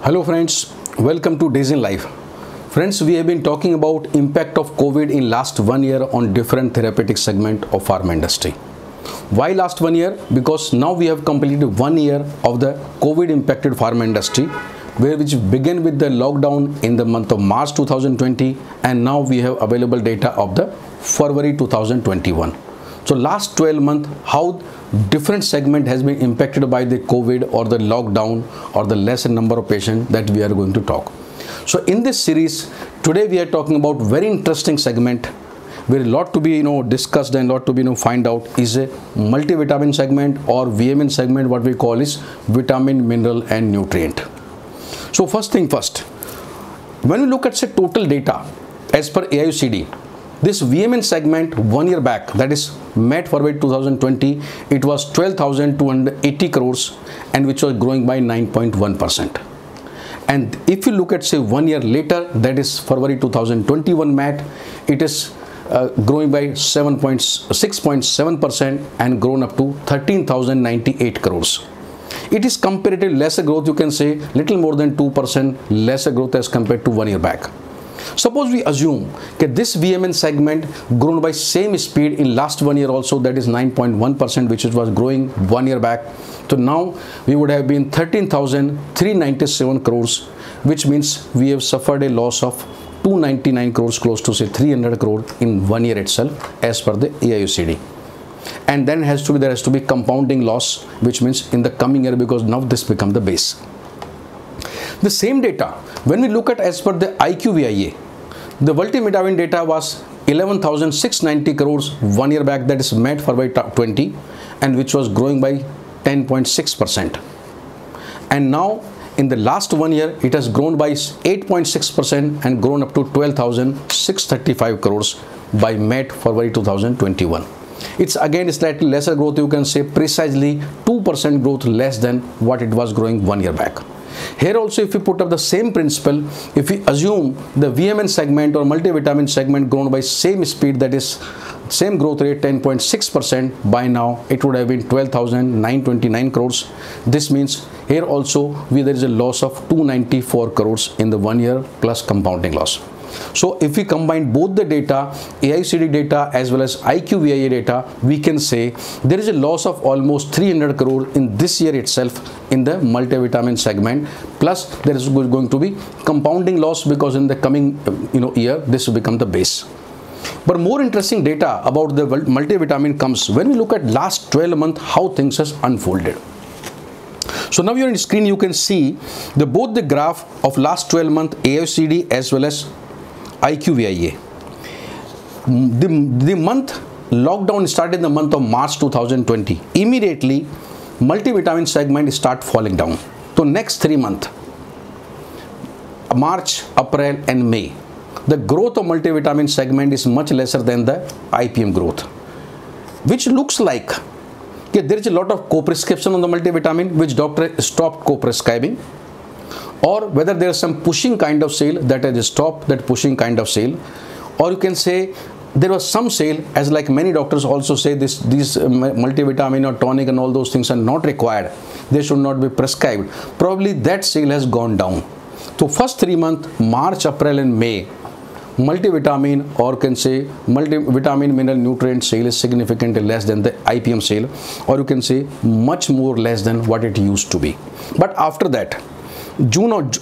Hello friends, welcome to Days in Life. Friends, we have been talking about impact of COVID in last 1 year on different therapeutic segment of pharma industry. Why last 1 year? Because now we have completed 1 year of the COVID impacted pharma industry, which began with the lockdown in the month of March 2020, and now we have available data of the February 2021. So last 12 months, how different segment has been impacted by the COVID or the lockdown or the lesser number of patients that we are going to talk. So in this series, today we are talking about very interesting segment where a lot to be discussed and lot to be find out is a multivitamin segment or VMN segment, what we call is vitamin, mineral and nutrient. So first thing first, when we look at say total data as per AIOCD, this VMN segment 1 year back, that is February 2020, it was 12,280 crores and which was growing by 9.1%. And if you look at say 1 year later, that is February 2021 MAT, it is growing by 6.7% and grown up to 13,098 crores. It is comparatively lesser growth, you can say little more than 2% lesser growth as compared to 1 year back. Suppose we assume that this VMN segment grown by same speed in last 1 year also, that is 9.1%, which was growing 1 year back. So now we would have been 13,397 crores, which means we have suffered a loss of 299 crores, close to say 300 crore in 1 year itself as per the AIOCD. And then there has to be compounding loss, which means in the coming year, because now this become the base. The same data, when we look at as per the IQVIA, the multivitamin data was 11,690 crores 1 year back, that is met for by 20, and which was growing by 10.6%. And now in the last 1 year, it has grown by 8.6% and grown up to 12,635 crores by May February 2021. It's again slightly lesser growth, you can say precisely 2% growth less than what it was growing 1 year back. Here also, if we put up the same principle, if we assume the VMN segment or multivitamin segment grown by same speed, that is same growth rate 10.6%, by now it would have been 12,929 crores. This means here also there is a loss of 294 crores in the 1 year plus compounding loss. So if we combine both the data, AIOCD data as well as IQVIA data, we can say there is a loss of almost 300 crore in this year itself in the multivitamin segment, plus there is going to be compounding loss because in the coming year this will become the base. But more interesting data about the multivitamin comes when we look at last 12 months how things has unfolded. So now here on the screen you can see both the graph of last 12 month AIOCD as well as IQVIA. The month lockdown started in the month of March 2020. Immediately multivitamin segment start falling down. So next 3 months, March, April and May, the growth of multivitamin segment is much lesser than the IPM growth, which looks like there is a lot of co-prescription on the multivitamin which doctor stopped co-prescribing, or whether there is some pushing kind of sale that has stopped that pushing kind of sale, or you can say there was some sale, as like many doctors also say these multivitamin or tonic and all those things are not required, they should not be prescribed. Probably that sale has gone down. So first 3 months, March, April and May, multivitamin or can say multivitamin mineral nutrient sale is significantly less than the IPM sale, or you can say much more less than what it used to be. But after that,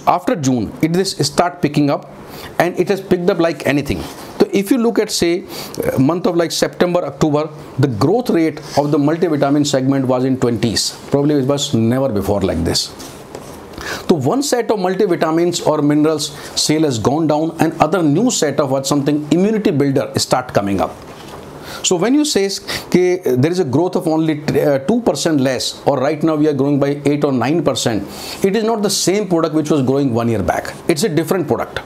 after June, it is start picking up, and it has picked up like anything. So if you look at say month of like September, October, the growth rate of the multivitamin segment was in 20s. Probably it was never before like this. So one set of multivitamins or minerals sale has gone down, and other new set of something immunity builder start coming up. So when you say there is a growth of only 2% less, or right now we are growing by 8 or 9%, it is not the same product which was growing 1 year back. It's a different product.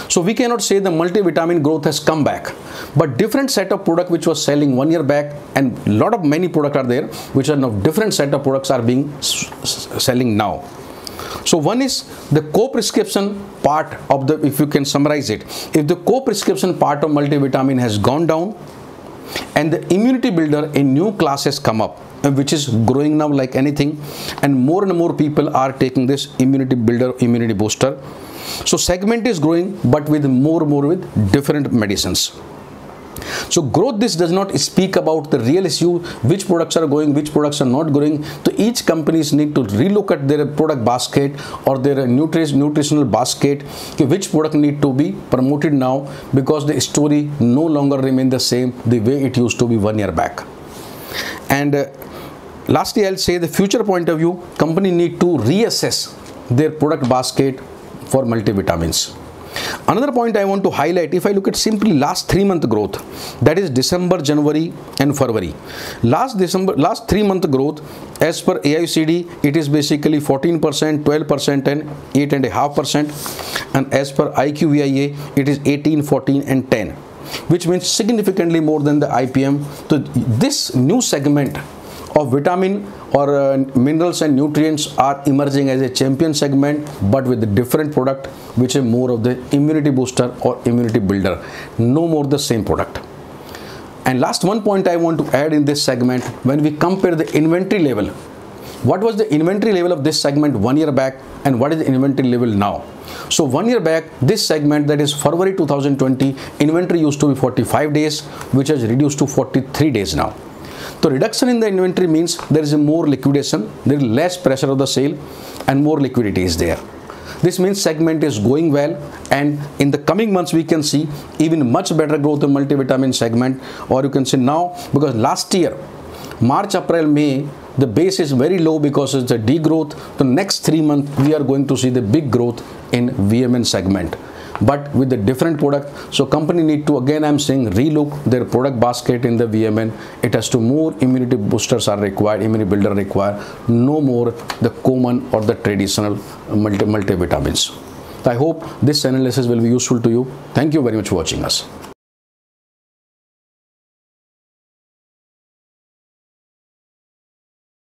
So we cannot say the multivitamin growth has come back, but different set of product which was selling 1 year back, and many products are there which are now different set of products are being selling now. So one is the co-prescription part of the, if you can summarize it, if the co-prescription part of multivitamin has gone down, and the immunity builder, a new class has come up, which is growing now like anything, and more people are taking this immunity builder, immunity booster. So segment is growing, but with more with different medicines. So growth, this does not speak about the real issue, which products are going, which products are not going. So each companies need to relook at their product basket or their nutritional basket, which product need to be promoted now, because the story no longer remain the same the way it used to be 1 year back. And lastly, I'll say the future point of view, company need to reassess their product basket for multivitamins. Another point I want to highlight, if I look at simply last 3 month growth, that is December, January and February. Last 3 month growth as per AIOCD, it is basically 14%, 12% and 8.5%, and as per IQVIA, it is 18, 14 and 10, which means significantly more than the IPM. So this new segment of vitamin or minerals and nutrients are emerging as a champion segment, but with a different product, which is more of the immunity booster or immunity builder, no more the same product. And last one point I want to add in this segment, when we compare the inventory level, what was the inventory level of this segment 1 year back and what is the inventory level now? So 1 year back, this segment, that is February 2020, inventory used to be 45 days, which has reduced to 43 days now. So reduction in the inventory means there is a more liquidation, there is less pressure of the sale and more liquidity is there. This means segment is going well, and in the coming months we can see even much better growth in multivitamin segment, or you can say now, because last year March, April, May, the base is very low because it's a degrowth. The next 3 months we are going to see the big growth in VMN segment, but with a different product. So company need to, again I'm saying, relook their product basket in the VMN. It has to more immunity boosters are required, immunity builder required, no more the common or the traditional multivitamins. I hope this analysis will be useful to you. Thank you very much for watching us.